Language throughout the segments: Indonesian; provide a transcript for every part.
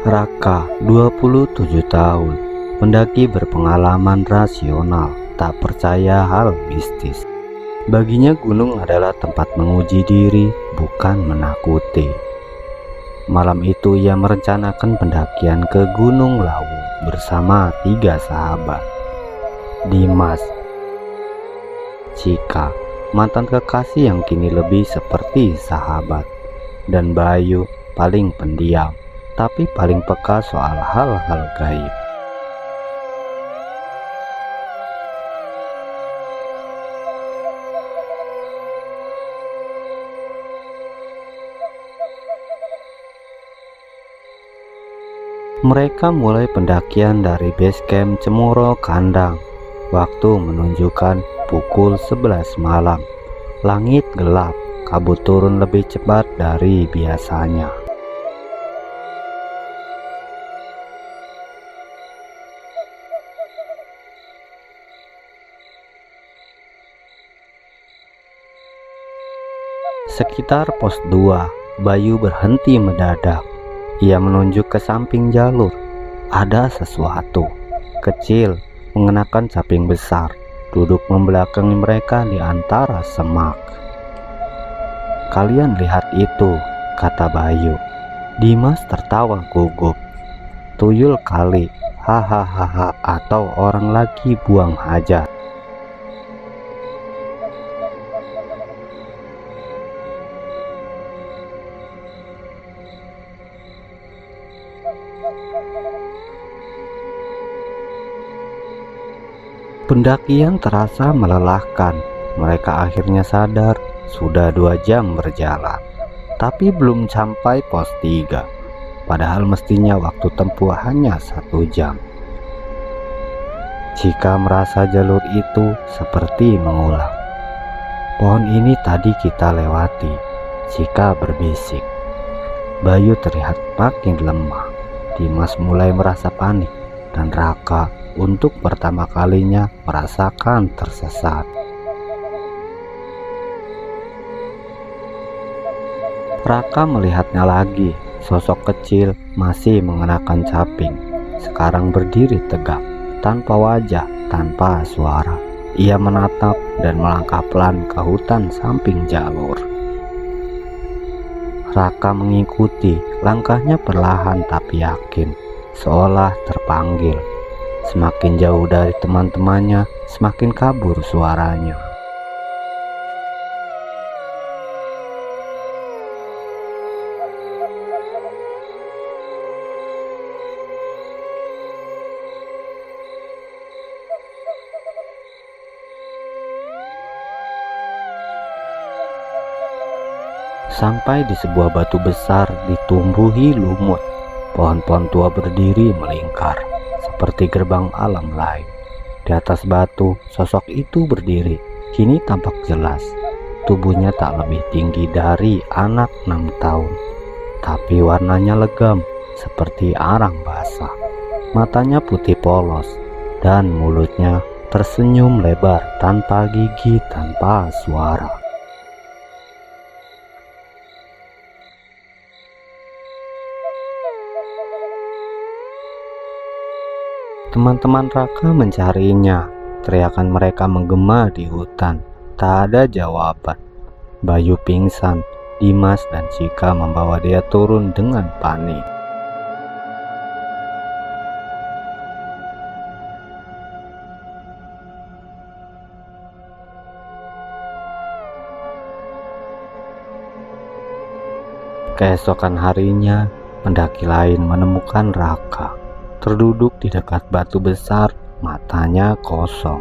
Raka, 27 tahun, pendaki berpengalaman rasional, tak percaya hal mistis. Baginya gunung adalah tempat menguji diri, bukan menakuti. Malam itu ia merencanakan pendakian ke Gunung Lawu bersama 3 sahabat. Dimas, Cika, mantan kekasih yang kini lebih seperti sahabat, dan Bayu, paling pendiam tapi paling peka soal hal-hal gaib. Mereka mulai pendakian dari base camp Cemoro Kandang. Waktu menunjukkan pukul 11 malam. Langit gelap, kabut turun lebih cepat dari biasanya. Sekitar pos 2, Bayu berhenti mendadak. Ia menunjuk ke samping jalur. Ada sesuatu kecil mengenakan caping besar, duduk membelakangi mereka di antara semak. "Kalian lihat itu," kata Bayu. Dimas tertawa gugup. "Tuyul kali, hahaha, atau orang lagi buang hajat." Pendakian terasa melelahkan. Mereka akhirnya sadar sudah 2 jam berjalan, tapi belum sampai pos 3. Padahal mestinya waktu tempuh hanya 1 jam. Cika merasa jalur itu seperti mengulang. "Pohon ini tadi kita lewati," Cika berbisik. Bayu terlihat makin lemah. Dimas mulai merasa panik, dan Raka untuk pertama kalinya merasakan tersesat. Raka melihatnya lagi. Sosok kecil masih mengenakan caping, sekarang berdiri tegak, tanpa wajah, tanpa suara. Ia menatap dan melangkah pelan ke hutan samping jalur. Raka mengikuti, langkahnya perlahan tapi yakin, seolah terpanggil. Semakin jauh dari teman-temannya, semakin kabur suaranya. Sampai di sebuah batu besar ditumbuhi lumut. Pohon-pohon tua berdiri melingkar, seperti gerbang alam lain. Di atas batu, sosok itu berdiri. Kini tampak jelas. Tubuhnya tak lebih tinggi dari anak 6 tahun. Tapi warnanya legam, seperti arang basah. Matanya putih polos, dan mulutnya tersenyum lebar tanpa gigi, tanpa suara. Teman-teman Raka mencarinya. Teriakan mereka menggema di hutan. Tak ada jawaban. Bayu pingsan. Dimas dan Cika membawa dia turun dengan panik. Keesokan harinya, pendaki lain menemukan Raka terduduk di dekat batu besar, matanya kosong.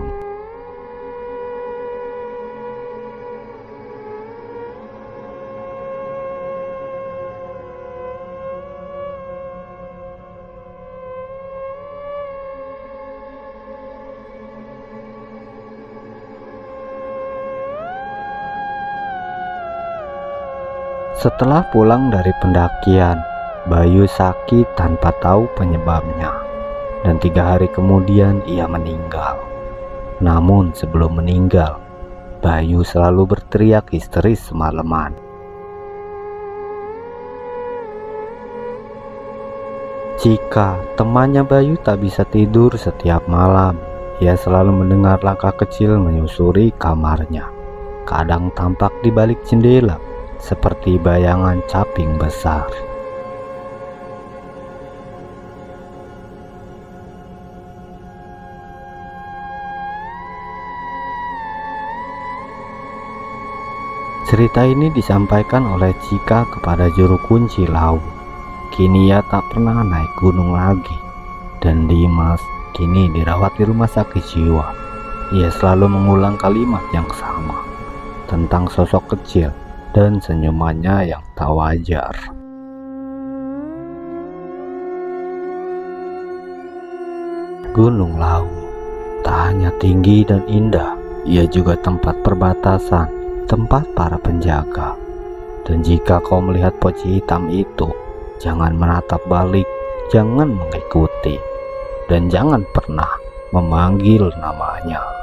Setelah pulang dari pendakian, Bayu sakit tanpa tahu penyebabnya, dan 3 hari kemudian ia meninggal. Namun sebelum meninggal, Bayu selalu berteriak histeris semalaman. Jika temannya Bayu tak bisa tidur setiap malam, ia selalu mendengar langkah kecil menyusuri kamarnya. Kadang tampak di balik jendela, seperti bayangan caping besar. Cerita ini disampaikan oleh Cika kepada juru kunci Lau. Kini ia tak pernah naik gunung lagi, dan Dimas kini dirawat di rumah sakit jiwa. Ia selalu mengulang kalimat yang sama tentang sosok kecil dan senyumannya yang tak wajar. Gunung Lau tak hanya tinggi dan indah, ia juga tempat perbatasan, tempat para penjaga. Dan jika kau melihat poci hitam itu, jangan menatap balik, jangan mengikuti, dan jangan pernah memanggil namanya.